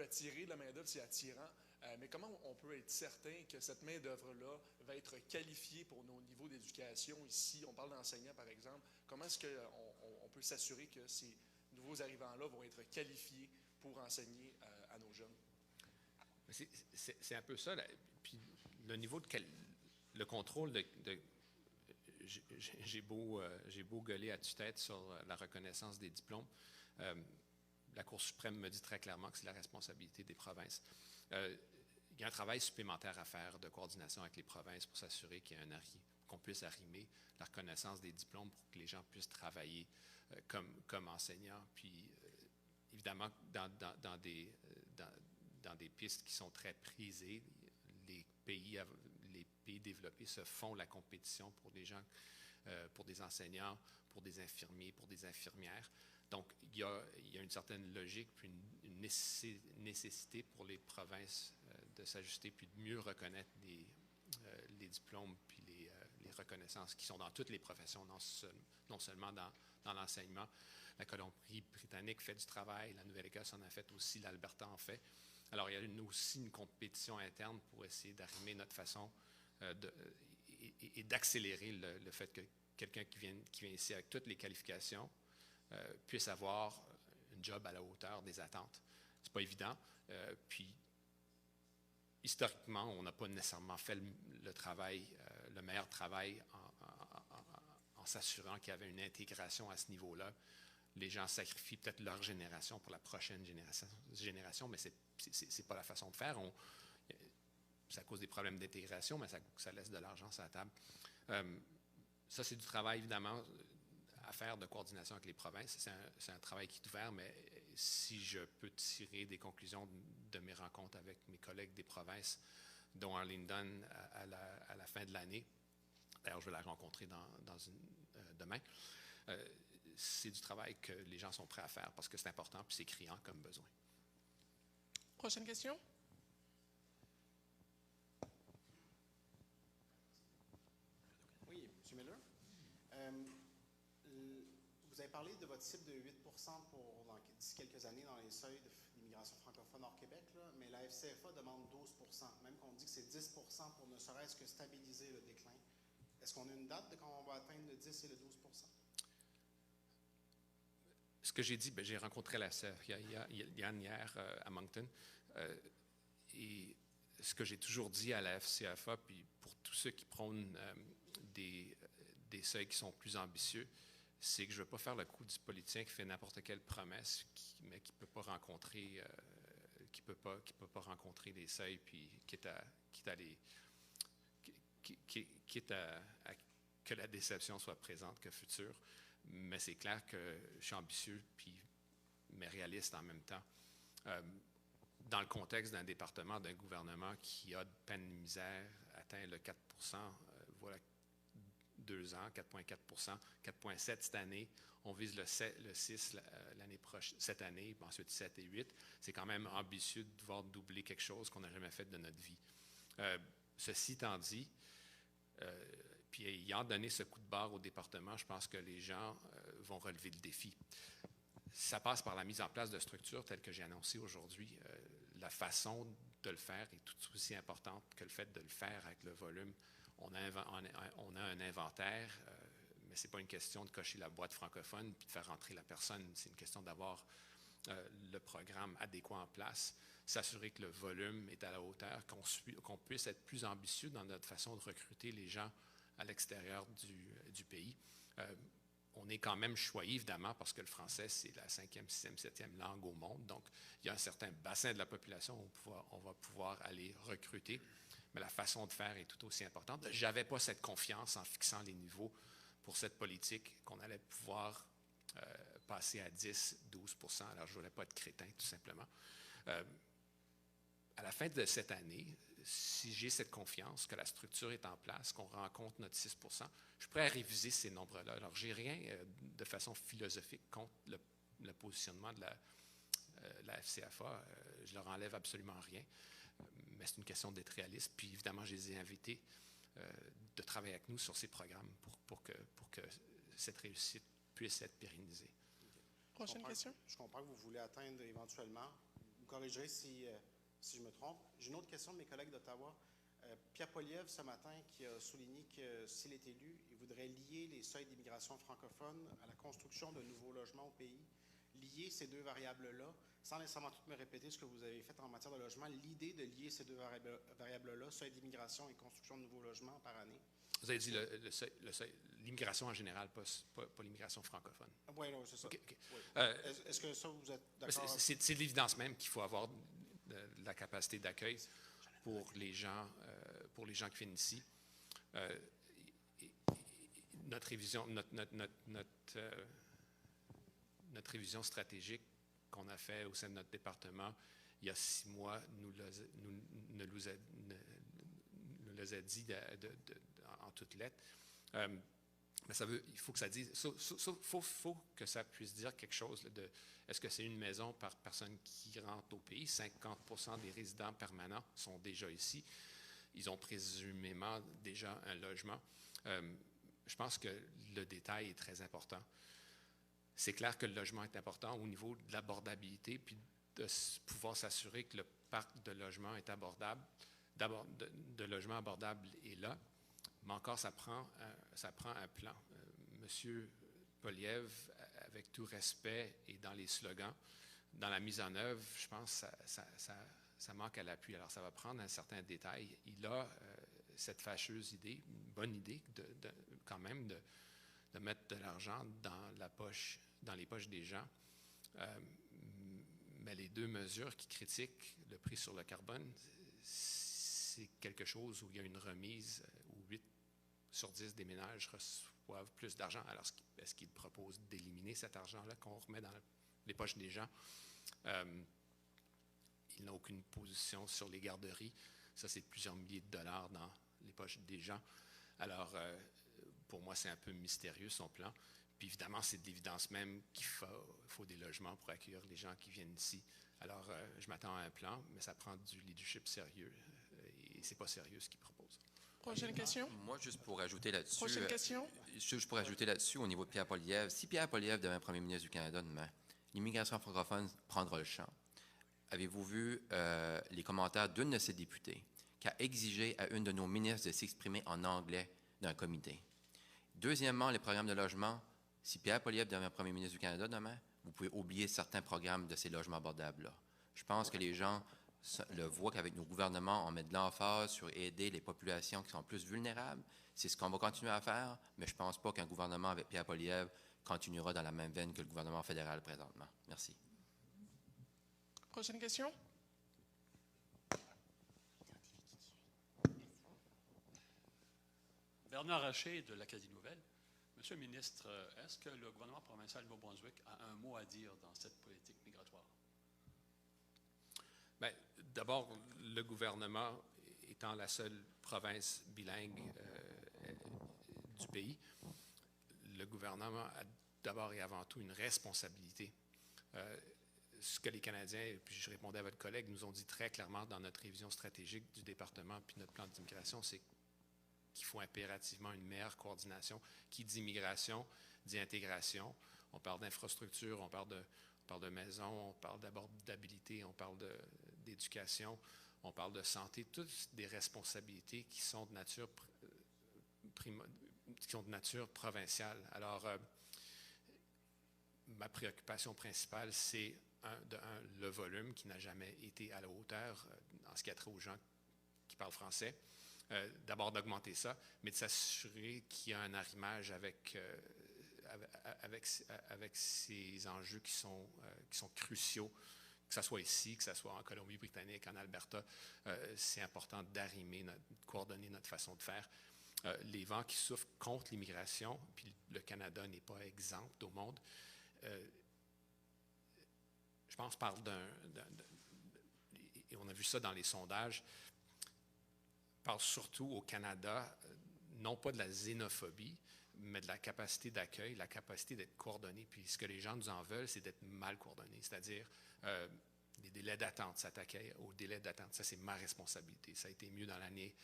peut attirer de la main-d'œuvre, c'est attirant, mais comment on peut être certain que cette main-d'œuvre-là va être qualifiée pour nos niveaux d'éducation ici? On parle d'enseignants, par exemple. Comment est-ce qu'on peut s'assurer que ces nouveaux arrivants-là vont être qualifiés pour enseigner à nos jeunes? C'est un peu ça. Puis le niveau le contrôle j'ai beau gueuler à tue-tête sur la reconnaissance des diplômes. La Cour suprême me dit très clairement que c'est la responsabilité des provinces. Il y a un travail supplémentaire à faire de coordination avec les provinces pour s'assurer qu'on puisse arrimer la reconnaissance des diplômes pour que les gens puissent travailler comme enseignants. Puis, évidemment, dans des pistes qui sont très prisées, les pays développés se font la compétition pour des gens, pour des enseignants, pour des infirmiers, pour des infirmières. Donc, il y a une certaine logique, puis une nécessité pour les provinces de s'ajuster, puis de mieux reconnaître les diplômes, puis les reconnaissances qui sont dans toutes les professions, non seulement dans l'enseignement. La Colombie-Britannique fait du travail, la Nouvelle-Écosse en a fait aussi, l'Alberta en fait. Alors, il y a aussi une compétition interne pour essayer d'arrimer notre façon et d'accélérer le fait que quelqu'un qui vient ici avec toutes les qualifications puisse avoir un job à la hauteur des attentes. C'est pas évident. Puis, historiquement, on n'a pas nécessairement fait le meilleur travail en s'assurant qu'il y avait une intégration à ce niveau-là. Les gens sacrifient peut-être leur génération pour la prochaine génération, mais c'est pas la façon de faire. Ça cause des problèmes d'intégration, mais ça laisse de l'argent sur la table. Ça, c'est du travail, évidemment, à faire de coordination avec les provinces. C'est un travail qui est ouvert, mais si je peux tirer des conclusions de mes rencontres avec mes collègues des provinces, dont Arlene Dunn à la fin de l'année, d'ailleurs, je vais la rencontrer demain, c'est du travail que les gens sont prêts à faire parce que c'est important puis c'est criant comme besoin. Prochaine question? Oui, M. Miller. Vous avez parlé de votre cible de 8 d'ici quelques années dans les seuils d'immigration francophone hors Québec, là, mais la FCFA demande 12 même qu'on dit que c'est 10 pour ne serait-ce que stabiliser le déclin. Est-ce qu'on a une date de quand on va atteindre le 10 et le 12 Ce que j'ai dit, j'ai rencontré la FCFA Yann hier à Moncton, et ce que j'ai toujours dit à la FCFA, puis pour tous ceux qui prônent des seuils qui sont plus ambitieux, c'est que je ne veux pas faire le coup du politicien qui fait n'importe quelle promesse, mais qui ne peut pas rencontrer, peut pas rencontrer les seuils, puis quitte à que la déception soit présente que future. Mais c'est clair que je suis ambitieux, mais réaliste en même temps. Dans le contexte d'un département, d'un gouvernement qui a de peine de misère, atteint le 4 voilà 2 ans, 4,4 4,7 cette année. On vise le 6 l'année prochaine, cette année, puis ensuite 7 et 8. C'est quand même ambitieux de devoir doubler quelque chose qu'on n'a jamais fait de notre vie. Ceci étant dit, puis ayant donné ce coup de barre au département, je pense que les gens vont relever le défi. Ça passe par la mise en place de structures telles que j'ai annoncé aujourd'hui. La façon de le faire est tout aussi importante que le fait de le faire avec le volume. On a un inventaire, mais ce n'est pas une question de cocher la boîte francophone puis de faire rentrer la personne. C'est une question d'avoir le programme adéquat en place, s'assurer que le volume est à la hauteur, qu'on puisse être plus ambitieux dans notre façon de recruter les gens à l'extérieur du pays. On est quand même choyé, évidemment, parce que le français, c'est la 5e, 6e, 7e langue au monde. Donc, il y a un certain bassin de la population où on va pouvoir aller recruter. Mais la façon de faire est tout aussi importante. Je n'avais pas cette confiance en fixant les niveaux pour cette politique qu'on allait pouvoir passer à 10, 12 %. Alors, je ne voulais pas être crétin, tout simplement. À la fin de cette année, si j'ai cette confiance que la structure est en place, qu'on rencontre notre 6 % je suis prêt à réviser ces nombres-là. Alors, je n'ai rien de façon philosophique contre le positionnement de la FCFA. Je leur enlève absolument rien. Mais c'est une question d'être réaliste. Puis, évidemment, je les ai invités de travailler avec nous sur ces programmes pour que cette réussite puisse être pérennisée. Prochaine question. Je comprends que vous voulez atteindre éventuellement corrigerez si je me trompe. J'ai une autre question de mes collègues d'Ottawa. Pierre Poilievre, ce matin, qui a souligné que s'il est élu, il voudrait lier les seuils d'immigration francophone à la construction de nouveaux logements au pays. Lier ces deux variables-là, sans nécessairement tout me répéter ce que vous avez fait en matière de logement, l'idée de lier ces deux variables-là, seuil d'immigration et construction de nouveaux logements par année. Vous avez dit l'immigration en général, pas l'immigration francophone. Oui, non, c'est ça. Okay, okay. Oui. Est-ce que ça, vous êtes d'accord? C'est de l'évidence même qu'il faut avoir de la capacité d'accueil pour les gens qui viennent ici. Notre révision stratégique qu'on a faite au sein de notre département il y a 6 mois nous les a dit en toutes lettres. Mais il faut que ça dise, faut que ça puisse dire quelque chose de, est-ce que c'est une maison par personne qui rentre au pays? 50% des résidents permanents sont déjà ici. Ils ont présumément déjà un logement. Je pense que le détail est très important. C'est clair que le logement est important au niveau de l'abordabilité, puis de pouvoir s'assurer que le parc de logement est abordable, de logements abordables est là, mais encore ça prend un plan. Monsieur Poilievre, avec tout respect et dans les slogans, dans la mise en œuvre, je pense que ça manque à l'appui. Alors ça va prendre un certain détail. Il a cette fâcheuse idée, une bonne idée quand même de mettre de l'argent dans les poches des gens. Mais les deux mesures qui critiquent le prix sur le carbone, c'est quelque chose où il y a une remise où 8 sur 10 des ménages reçoivent plus d'argent. Alors, est-ce qu'il propose d'éliminer cet argent-là qu'on remet dans les poches des gens? Il n'a aucune position sur les garderies. Ça, c'est plusieurs milliers de dollars dans les poches des gens. Alors, pour moi, c'est un peu mystérieux, son plan. Puis évidemment, c'est de l'évidence même qu'il faut des logements pour accueillir les gens qui viennent ici. Alors, je m'attends à un plan, mais ça prend du leadership sérieux. Et c'est pas sérieux ce qu'il propose. Prochaine question. Moi, juste pour ajouter là-dessus. Prochaine question. Juste pour ajouter là-dessus, au niveau de Pierre Poilievre, si Pierre Poilievre devient premier ministre du Canada demain, l'immigration francophone prendra le champ. Avez-vous vu les commentaires d'une de ses députées qui a exigé à une de nos ministres de s'exprimer en anglais d'un comité? Deuxièmement, les programmes de logement. Si Pierre Poilievre devient premier ministre du Canada demain, vous pouvez oublier certains programmes de ces logements abordables-là. Je pense que les gens le voient qu'avec nos gouvernements, on met de l'emphase sur aider les populations qui sont plus vulnérables. C'est ce qu'on va continuer à faire, mais je ne pense pas qu'un gouvernement avec Pierre Poilievre continuera dans la même veine que le gouvernement fédéral présentement. Merci. Prochaine question. Bernard Haché de l'Acadie Nouvelle. Monsieur le ministre, est-ce que le gouvernement provincial du Nouveau-Brunswick a un mot à dire dans cette politique migratoire? Bien, d'abord, le gouvernement étant la seule province bilingue du pays, le gouvernement a d'abord et avant tout une responsabilité. Ce que les Canadiens, et puis je répondais à votre collègue, nous ont dit très clairement dans notre révision stratégique du département puis notre plan d'immigration, c'est qu'il faut impérativement une meilleure coordination. Qui dit immigration, dit intégration. On parle d'infrastructure, on parle de maisons, on parle d'abordabilité, on parle d'éducation, on parle de santé, toutes des responsabilités qui sont de nature provinciale. Alors, ma préoccupation principale, c'est le volume qui n'a jamais été à la hauteur en ce qui a trait aux gens qui parlent français. D'abord d'augmenter ça, mais de s'assurer qu'il y a un arrimage avec ces enjeux qui sont cruciaux, que ce soit ici, que ce soit en Colombie-Britannique, en Alberta. C'est important d'arrimer, de coordonner notre façon de faire. Les vents qui souffrent contre l'immigration, puis le Canada n'est pas exempt au monde. Je pense et on a vu ça dans les sondages, parle surtout au Canada, non pas de la xénophobie, mais de la capacité d'accueil, la capacité d'être coordonné. Puis ce que les gens nous en veulent, c'est d'être mal coordonné, c'est-à-dire les délais d'attente, s'attaquer aux délais d'attente. Ça, c'est ma responsabilité. Ça a été mieux dans l'année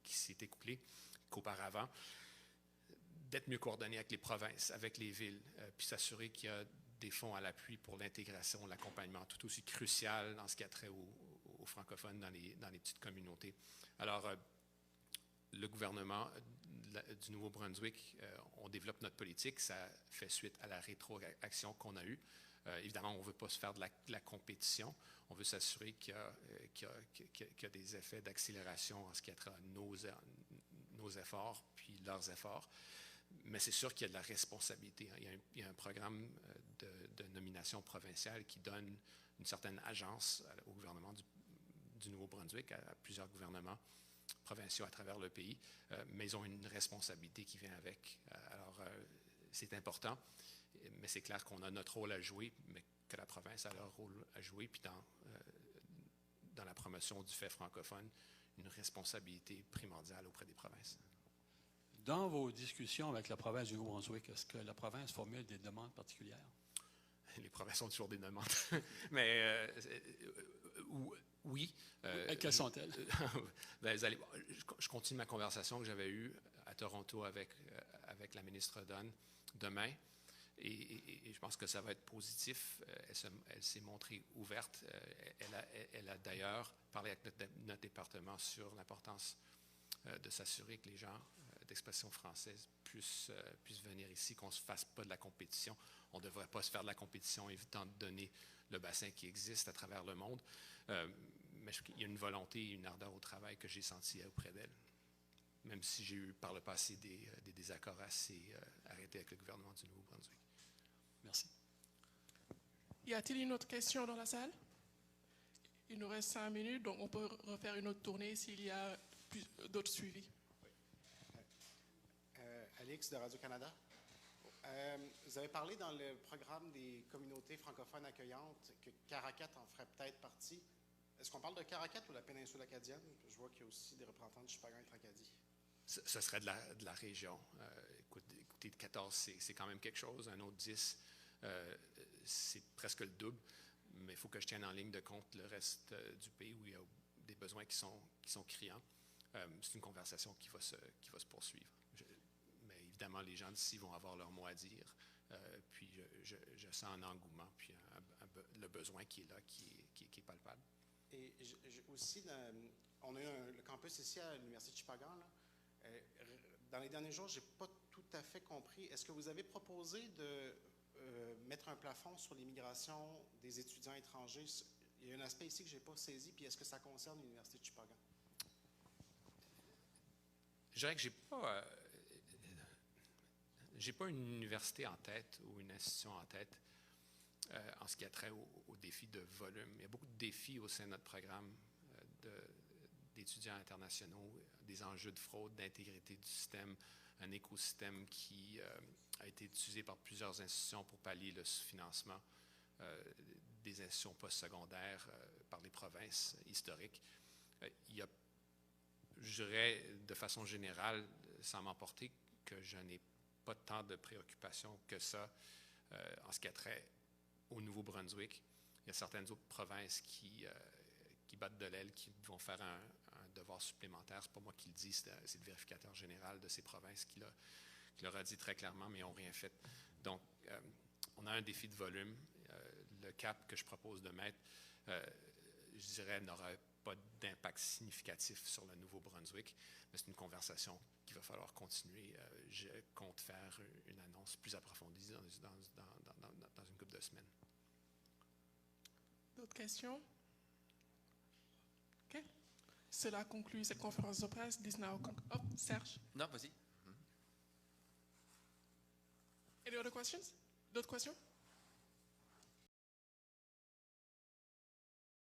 qui s'est écoulée qu'auparavant. D'être mieux coordonné avec les provinces, avec les villes, puis s'assurer qu'il y a des fonds à l'appui pour l'intégration, l'accompagnement, tout aussi crucial dans ce qui a trait aux francophones dans les petites communautés. Alors, le gouvernement du Nouveau-Brunswick, on développe notre politique, ça fait suite à la rétroaction qu'on a eue. Évidemment, on ne veut pas se faire de la compétition. On veut s'assurer qu'il y a des effets d'accélération en ce qui a trait à nos efforts puis leurs efforts. Mais c'est sûr qu'il y a de la responsabilité. Il y a un programme de nomination provinciale qui donne une certaine agence au gouvernement du Nouveau-Brunswick, à plusieurs gouvernements provinciaux à travers le pays, mais ils ont une responsabilité qui vient avec. Alors, c'est important, mais c'est clair qu'on a notre rôle à jouer, mais que la province a leur rôle à jouer, puis dans la promotion du fait francophone, une responsabilité primordiale auprès des provinces. Dans vos discussions avec la province du Nouveau-Brunswick, est-ce que la province formule des demandes particulières? Les provinces ont toujours des demandes, mais oui. Quelles sont-elles? Ben, je continue ma conversation que j'avais eue à Toronto avec la ministre Dunn demain, et je pense que ça va être positif. Elle s'est montrée ouverte. Elle a d'ailleurs parlé avec notre département sur l'importance de s'assurer que les gens d'expression française puissent venir ici, qu'on ne se fasse pas de la compétition. On ne devrait pas se faire de la compétition évitant de donner le bassin qui existe à travers le monde. Mais il y a une volonté et une ardeur au travail que j'ai senti auprès d'elle, même si j'ai eu par le passé des désaccords assez arrêtés avec le gouvernement du Nouveau-Brunswick. Merci. Y a-t-il une autre question dans la salle? Il nous reste 5 minutes, donc on peut refaire une autre tournée s'il y a d'autres suivis. Alix de Radio-Canada. Vous avez parlé dans le programme des communautés francophones accueillantes que Caracat en ferait peut-être partie. Est-ce qu'on parle de Caracat ou de la péninsule acadienne? Je vois qu'il y a aussi des représentants du Chupagan et Tracadie. Ce serait de la région. Écoutez, 14, c'est quand même quelque chose. Un autre 10, c'est presque le double. Mais il faut que je tienne en ligne de compte le reste du pays où il y a des besoins qui sont criants. C'est une conversation qui va se poursuivre. Mais évidemment, les gens d'ici vont avoir leur mot à dire. Puis je sens un engouement, puis le besoin qui est là, qui est palpable. Et aussi, on a eu le campus ici à l'Université de Chupagan. Dans les derniers jours, je n'ai pas tout à fait compris. Est-ce que vous avez proposé de mettre un plafond sur l'immigration des étudiants étrangers? Il y a un aspect ici que je n'ai pas saisi, puis est-ce que ça concerne l'Université de Chupagan? Je dirais que j'ai pas une université en tête ou une institution en tête en ce qui a trait au défi de volume. Il y a beaucoup de défis au sein de notre programme d'étudiants internationaux, des enjeux de fraude, d'intégrité du système, un écosystème qui a été utilisé par plusieurs institutions pour pallier le sous-financement des institutions postsecondaires par les provinces historiques. Il y a, je dirais, de façon générale, sans m'emporter, que je n'ai pas tant de préoccupations que ça en ce qui a trait au Nouveau-Brunswick. Il y a certaines autres provinces qui battent de l'aile, qui vont faire un devoir supplémentaire. Ce n'est pas moi qui le dis, c'est le vérificateur général de ces provinces qui leur a dit très clairement, mais ils n'ont rien fait. Donc, on a un défi de volume. Le cap que je propose de mettre, je dirais, n'aura pas d'impact significatif sur le Nouveau-Brunswick, mais c'est une conversation qu'il va falloir continuer. Je compte faire une annonce plus approfondie dans une couple de semaines. D'autres questions? OK. Cela conclut cette conférence de presse. Serge. Non, vas-y. Any other questions? D'autres questions?